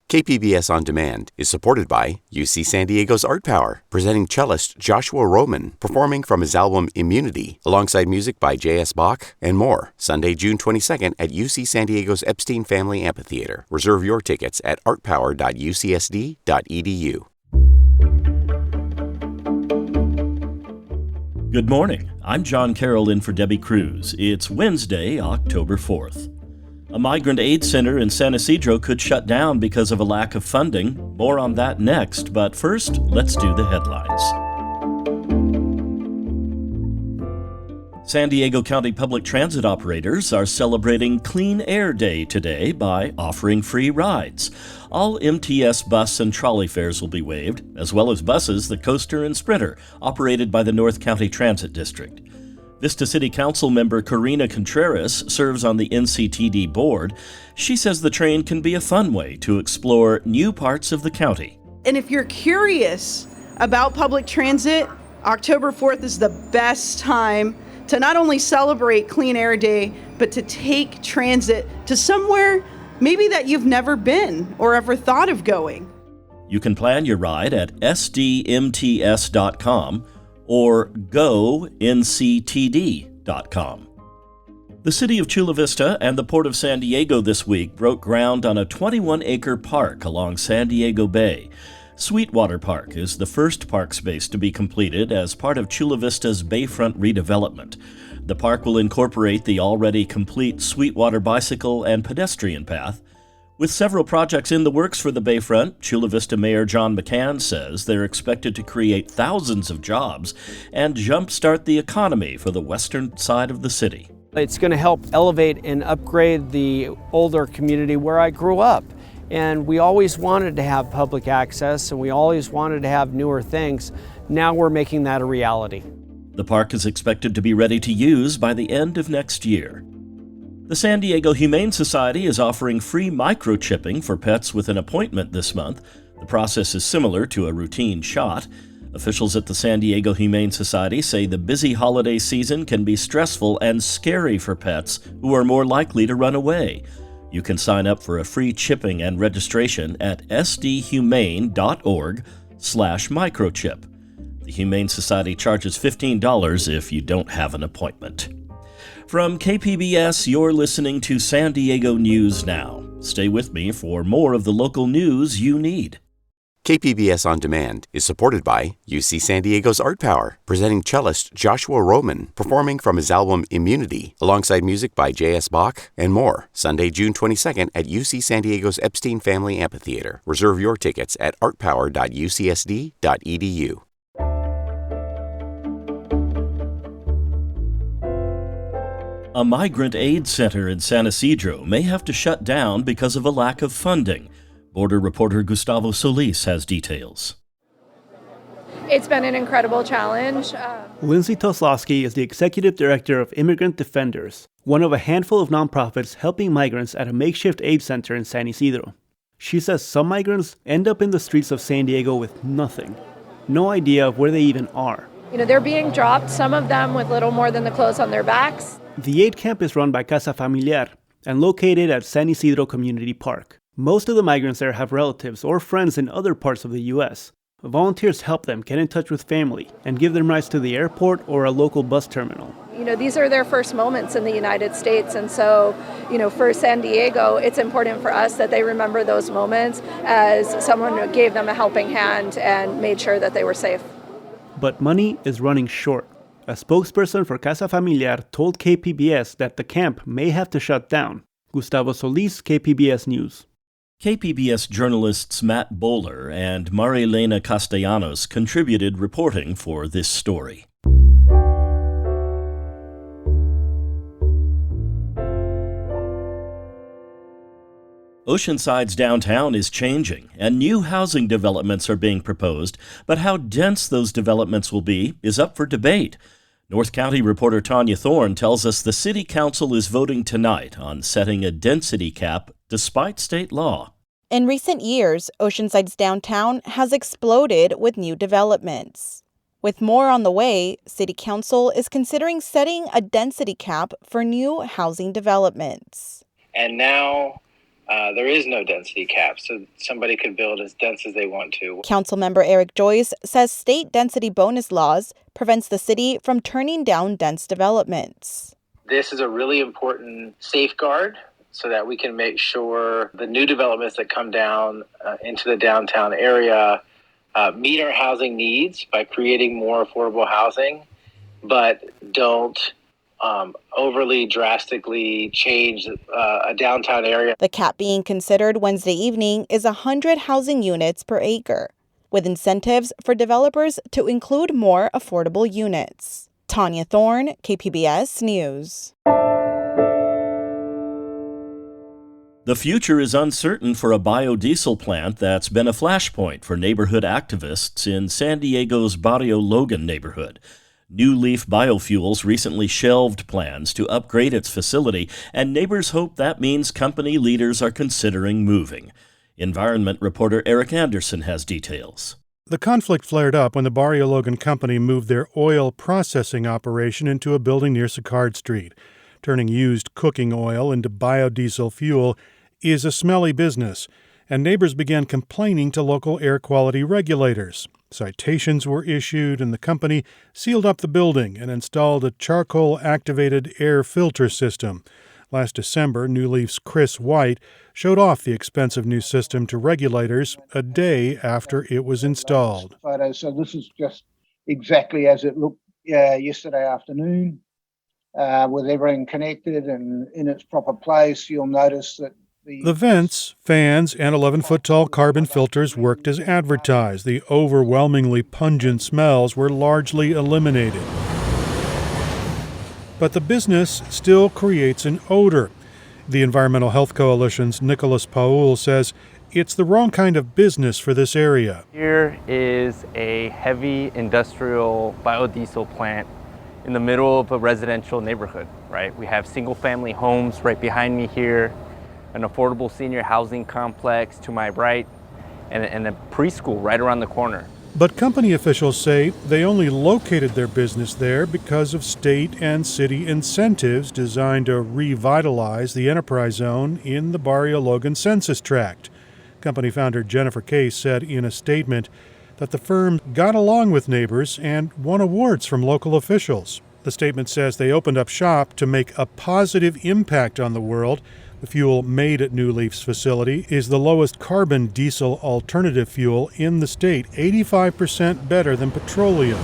KPBS On Demand is supported by UC San Diego's Art Power, presenting cellist Joshua Roman, performing from his album Immunity, alongside music by J.S. Bach and more. Sunday, June 22nd at UC San Diego's Epstein Family Amphitheater. Reserve your tickets at artpower.ucsd.edu. Good morning. I'm John Carroll in for Debbie Cruz. It's Wednesday, October 4th. A migrant aid center in San Ysidro could shut down because of a lack of funding. More on that next, but first, let's do the headlines. San Diego County public transit operators are celebrating Clean Air Day today by offering free rides. All MTS bus and trolley fares will be waived, as well as buses, the Coaster and Sprinter, operated by the North County Transit District. Vista City Council member Karina Contreras serves on the NCTD board. She says the train can be a fun way to explore new parts of the county. And if you're curious about public transit, October 4th is the best time to not only celebrate Clean Air Day, but to take transit to somewhere maybe that you've never been or ever thought of going. You can plan your ride at sdmts.com or gonctd.com. The city of Chula Vista and the Port of San Diego this week broke ground on a 21-acre park along San Diego Bay. Sweetwater Park is the first park space to be completed as part of Chula Vista's Bayfront redevelopment. The park will incorporate the already complete Sweetwater bicycle and pedestrian path. With several projects in the works for the Bayfront, Chula Vista Mayor John McCann says they're expected to create thousands of jobs and jumpstart the economy for the western side of the city. It's going to help elevate and upgrade the older community where I grew up. And we always wanted to have public access, and we always wanted to have newer things. Now we're making that a reality. The park is expected to be ready to use by the end of next year. The San Diego Humane Society is offering free microchipping for pets with an appointment this month. The process is similar to a routine shot. Officials at the San Diego Humane Society say the busy holiday season can be stressful and scary for pets who are more likely to run away. You can sign up for a free chipping and registration at sdhumane.org/microchip. The Humane Society charges $15 if you don't have an appointment. From KPBS, you're listening to San Diego News Now. Stay with me for more of the local news you need. KPBS On Demand is supported by UC San Diego's Art Power, presenting cellist Joshua Roman, performing from his album Immunity, alongside music by J.S. Bach and more. Sunday, June 22nd at UC San Diego's Epstein Family Amphitheater. Reserve your tickets at artpower.ucsd.edu. A migrant aid center in San Ysidro may have to shut down because of a lack of funding. Border reporter Gustavo Solis has details. It's been an incredible challenge. Lindsay Toslowski is the executive director of Immigrant Defenders, one of a handful of nonprofits helping migrants at a makeshift aid center in San Ysidro. She says some migrants end up in the streets of San Diego with nothing, no idea of where they even are. They're being dropped, some of them with little more than the clothes on their backs. The aid camp is run by Casa Familiar and located at San Ysidro Community Park. Most of the migrants there have relatives or friends in other parts of the U.S. Volunteers help them get in touch with family and give them rides to the airport or a local bus terminal. These are their first moments in the United States, and so, for San Diego, it's important for us that they remember those moments as someone who gave them a helping hand and made sure that they were safe. But money is running short. A spokesperson for Casa Familiar told KPBS that the camp may have to shut down. Gustavo Solis, KPBS News. KPBS journalists Matt Bowler and Marilena Castellanos contributed reporting for this story. Oceanside's downtown is changing, and new housing developments are being proposed, but how dense those developments will be is up for debate. North County reporter Tanya Thorne tells us the City Council is voting tonight on setting a density cap despite state law. In recent years, Oceanside's downtown has exploded with new developments. With more on the way, City Council is considering setting a density cap for new housing developments. And now there is no density cap, so somebody could build as dense as they want to. Councilmember Eric Joyce says state density bonus laws prevents the city from turning down dense developments. This is a really important safeguard so that we can make sure the new developments that come down into the downtown area meet our housing needs by creating more affordable housing, but don't overly drastically change a downtown area. The cap being considered Wednesday evening is 100 housing units per acre, with incentives for developers to include more affordable units. Tanya Thorne, KPBS News. The future is uncertain for a biodiesel plant that's been a flashpoint for neighborhood activists in San Diego's Barrio Logan neighborhood. New Leaf Biofuels recently shelved plans to upgrade its facility, and neighbors hope that means company leaders are considering moving. Environment reporter Eric Anderson has details. The conflict flared up when the Barrio Logan company moved their oil processing operation into a building near Sicard Street. Turning used cooking oil into biodiesel fuel is a smelly business, and neighbors began complaining to local air quality regulators. Citations were issued, and the company sealed up the building and installed a charcoal-activated air filter system. Last December, New Leaf's Chris White showed off the expensive new system to regulators a day after it was installed. So this is just exactly as it looked yesterday afternoon, with everything connected and in its proper place. You'll notice that the vents, fans, and 11-foot-tall carbon filters worked as advertised. The overwhelmingly pungent smells were largely eliminated. But the business still creates an odor. The Environmental Health Coalition's Nicholas Paul says it's the wrong kind of business for this area. Here is a heavy industrial biodiesel plant in the middle of a residential neighborhood, right? We have single-family homes right behind me here, an affordable senior housing complex to my right, and a preschool right around the corner. But company officials say they only located their business there because of state and city incentives designed to revitalize the enterprise zone in the Barrio Logan census tract. Company founder Jennifer Case said in a statement that the firm got along with neighbors and won awards from local officials. The statement says they opened up shop to make a positive impact on the world. The fuel made at New Leaf's facility is the lowest carbon diesel alternative fuel in the state, 85% better than petroleum.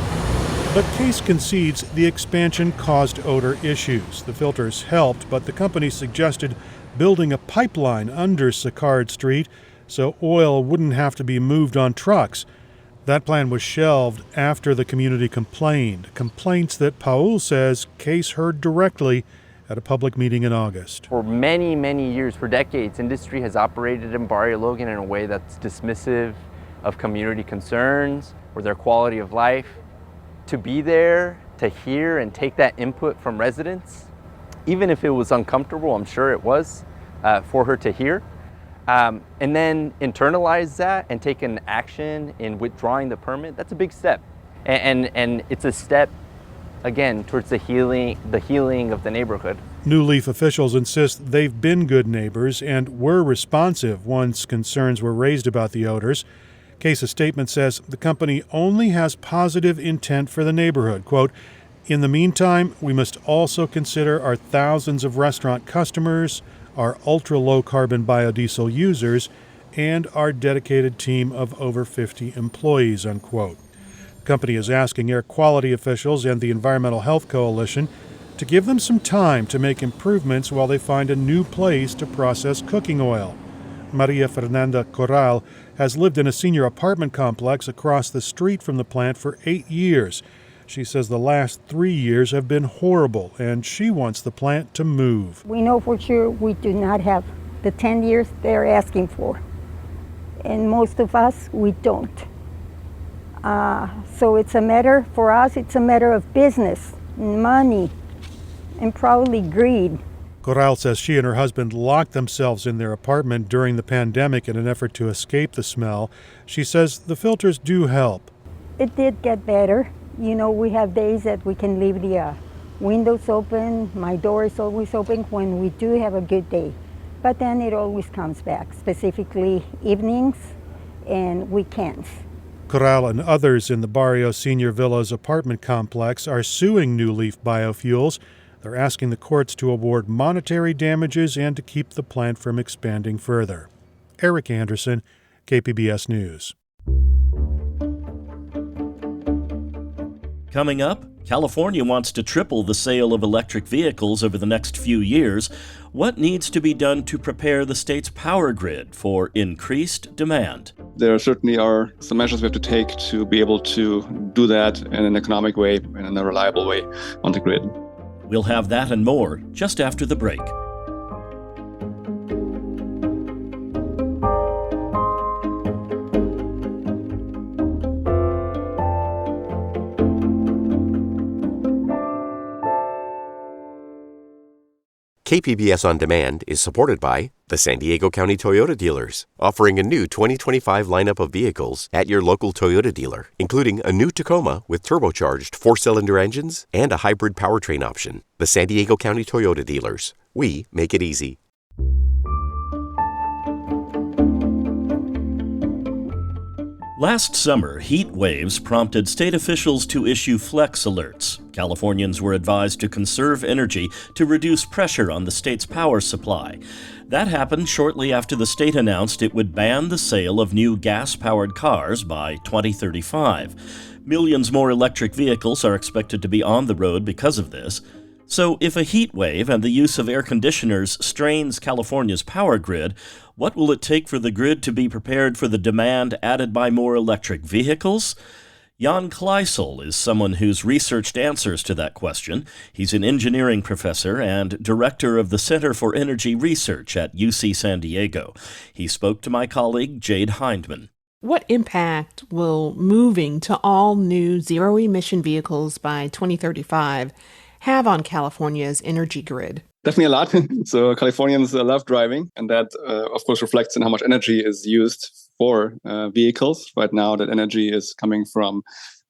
But Case concedes the expansion caused odor issues. The filters helped, but the company suggested building a pipeline under Sicard Street so oil wouldn't have to be moved on trucks. That plan was shelved after the community complained, complaints that Paul says Case heard directly at a public meeting in August. For many, many years, for decades, industry has operated in Barrio Logan in a way that's dismissive of community concerns or their quality of life. To be there, to hear and take that input from residents, even if it was uncomfortable, I'm sure it was, for her to hear, and then internalize that and take an action in withdrawing the permit, that's a big step. And it's a step, again, towards the healing of the neighborhood. New Leaf officials insist they've been good neighbors and were responsive once concerns were raised about the odors. Case's statement says the company only has positive intent for the neighborhood. Quote, "In the meantime, we must also consider our thousands of restaurant customers, our ultra-low carbon biodiesel users, and our dedicated team of over 50 employees," unquote. The company is asking air quality officials and the Environmental Health Coalition to give them some time to make improvements while they find a new place to process cooking oil. Maria Fernanda Corral has lived in a senior apartment complex across the street from the plant for 8 years. She says the last 3 years have been horrible, and she wants the plant to move. We know for sure we do not have the 10 years they're asking for, and most of us, we don't. So it's a matter, for us, it's a matter of business, money, and probably greed. Corral says she and her husband locked themselves in their apartment during the pandemic in an effort to escape the smell. She says the filters do help. It did get better. You know, we have days that we can leave the windows open. My door is always open when we do have a good day. but then it always comes back, specifically evenings and weekends. Corral and others in the Barrio Senior Villas apartment complex are suing New Leaf Biofuels. They're asking the courts to award monetary damages and to keep the plant from expanding further. Eric Anderson, KPBS News. Coming up, California wants to triple the sale of electric vehicles over the next few years. What needs to be done to prepare the state's power grid for increased demand? There certainly are some measures we have to take to be able to do that in an economic way and in a reliable way on the grid. We'll have that and more just after the break. KPBS On Demand is supported by the San Diego County Toyota dealers, offering a new 2025 lineup of vehicles at your local Toyota dealer, including a new Tacoma with turbocharged 4-cylinder engines and a hybrid powertrain option. The San Diego County Toyota dealers. We make it easy. Last summer, heat waves prompted state officials to issue flex alerts. Californians were advised to conserve energy to reduce pressure on the state's power supply. That happened shortly after the state announced it would ban the sale of new gas-powered cars by 2035. Millions more electric vehicles are expected to be on the road because of this. So if a heat wave and the use of air conditioners strains California's power grid, what will it take for the grid to be prepared for the demand added by more electric vehicles? Jan Kleisel is someone who's researched answers to that question. He's an engineering professor and director of the Center for Energy Research at UC San Diego. He spoke to my colleague Jade Hindman. What impact will moving to all new zero-emission vehicles by 2035 have on California's energy grid? Definitely a lot. So Californians love driving, and that, of course, reflects in how much energy is used for vehicles. Right now, that energy is coming from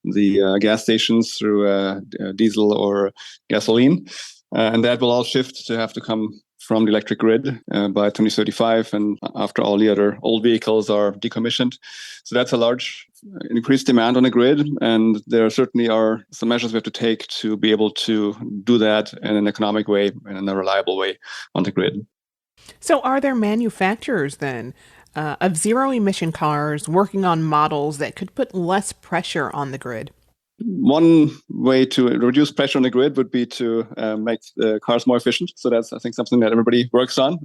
the gas stations through diesel or gasoline. And that will all shift to have to come from the electric grid by 2035, and after all the other old vehicles are decommissioned. So that's a large increased demand on the grid, and there certainly are some measures we have to take to be able to do that in an economic way and in a reliable way on the grid. So are there manufacturers then of zero-emission cars working on models that could put less pressure on the grid? One way to reduce pressure on the grid would be to make the cars more efficient. So that's, I think, something that everybody works on.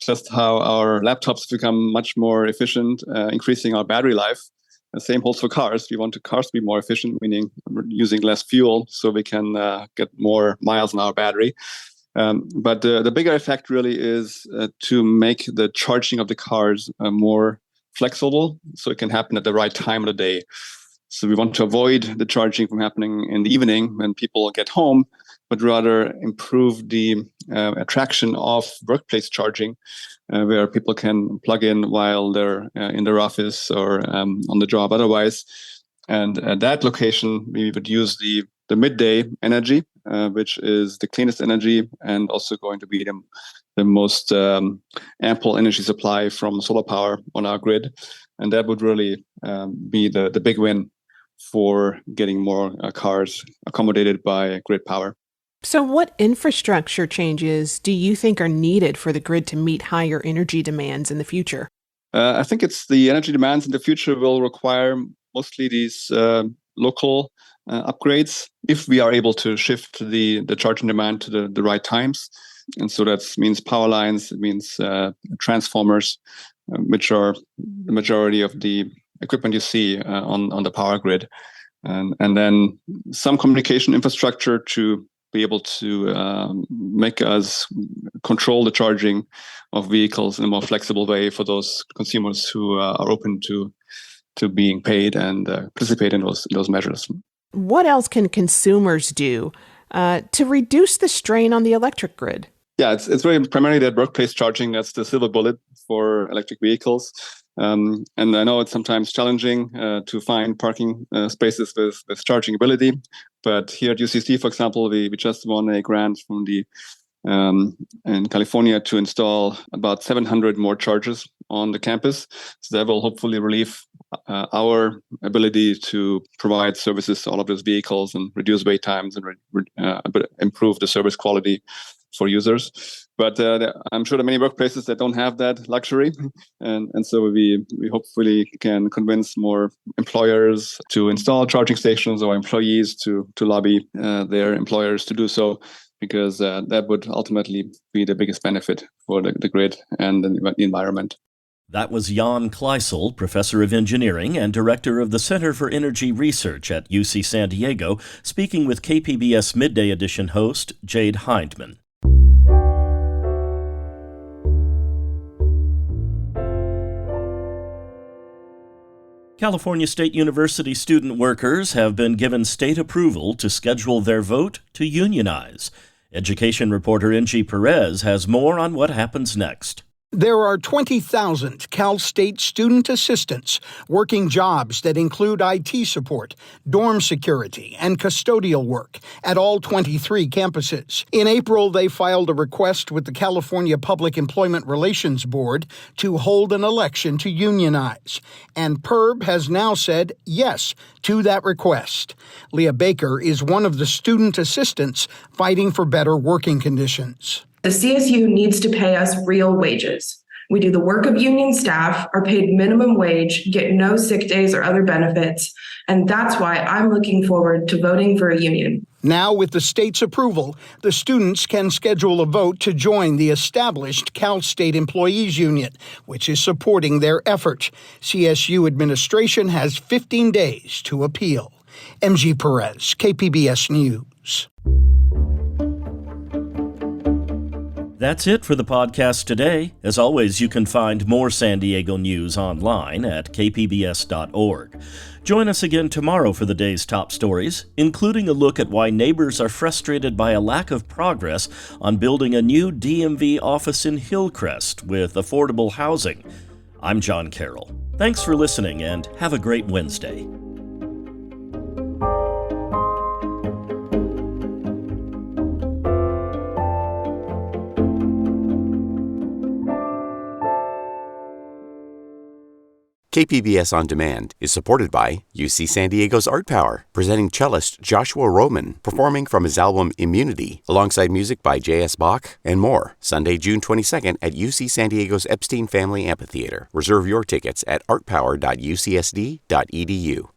Just how our laptops become much more efficient, increasing our battery life. The same holds for cars. We want the cars to be more efficient, meaning using less fuel so we can get more miles on our battery. But the bigger effect really is to make the charging of the cars more flexible so it can happen at the right time of the day. So we want to avoid the charging from happening in the evening when people get home, but rather improve the attraction of workplace charging, where people can plug in while they're in their office or on the job otherwise. And at that location, we would use the midday energy, which is the cleanest energy and also going to be the most ample energy supply from solar power on our grid. And that would really be the big win for getting more cars accommodated by grid power. So what infrastructure changes do you think are needed for the grid to meet higher energy demands in the future? I think it's the energy demands in the future will require mostly these local upgrades if we are able to shift the charging demand to the right times. And so that means power lines, it means transformers, which are the majority of the equipment you see on the power grid. And then some communication infrastructure to be able to make us control the charging of vehicles in a more flexible way for those consumers who are open to being paid and participate in those measures. What else can consumers do to reduce the strain on the electric grid? Yeah, it's really primarily that workplace charging that's the silver bullet for electric vehicles. And I know it's sometimes challenging to find parking spaces with charging ability. But here at UCC, for example, we just won a grant from the in California to install about 700 more chargers on the campus. So that will hopefully relieve our ability to provide services to all of those vehicles and reduce wait times and improve the service quality for users. But I'm sure there are many workplaces that don't have that luxury. And so we hopefully can convince more employers to install charging stations or employees to lobby their employers to do so, because that would ultimately be the biggest benefit for the grid and the environment. That was Jan Kleisel, professor of engineering and director of the Center for Energy Research at UC San Diego, speaking with KPBS Midday Edition host Jade Hindman. California State University student workers have been given state approval to schedule their vote to unionize. Education reporter Angie Perez has more on what happens next. There are 20,000 Cal State student assistants working jobs that include IT support, dorm security, and custodial work at all 23 campuses. In April, they filed a request with the California Public Employment Relations Board to hold an election to unionize. And PERB has now said yes to that request. Leah Baker is one of the student assistants fighting for better working conditions. The CSU needs to pay us real wages. We do the work of union staff, are paid minimum wage, get no sick days or other benefits, and that's why I'm looking forward to voting for a union. Now, with the state's approval, the students can schedule a vote to join the established Cal State Employees Union, which is supporting their effort. CSU administration has 15 days to appeal. MG Perez, KPBS News. That's it for the podcast today. As always, you can find more San Diego news online at kpbs.org. Join us again tomorrow for the day's top stories, including a look at why neighbors are frustrated by a lack of progress on building a new DMV office in Hillcrest with affordable housing. I'm John Carroll. Thanks for listening and have a great Wednesday. KPBS On Demand is supported by UC San Diego's Art Power, presenting cellist Joshua Roman, performing from his album Immunity, alongside music by J.S. Bach and more, Sunday, June 22nd at UC San Diego's Epstein Family Amphitheater. Reserve your tickets at artpower.ucsd.edu.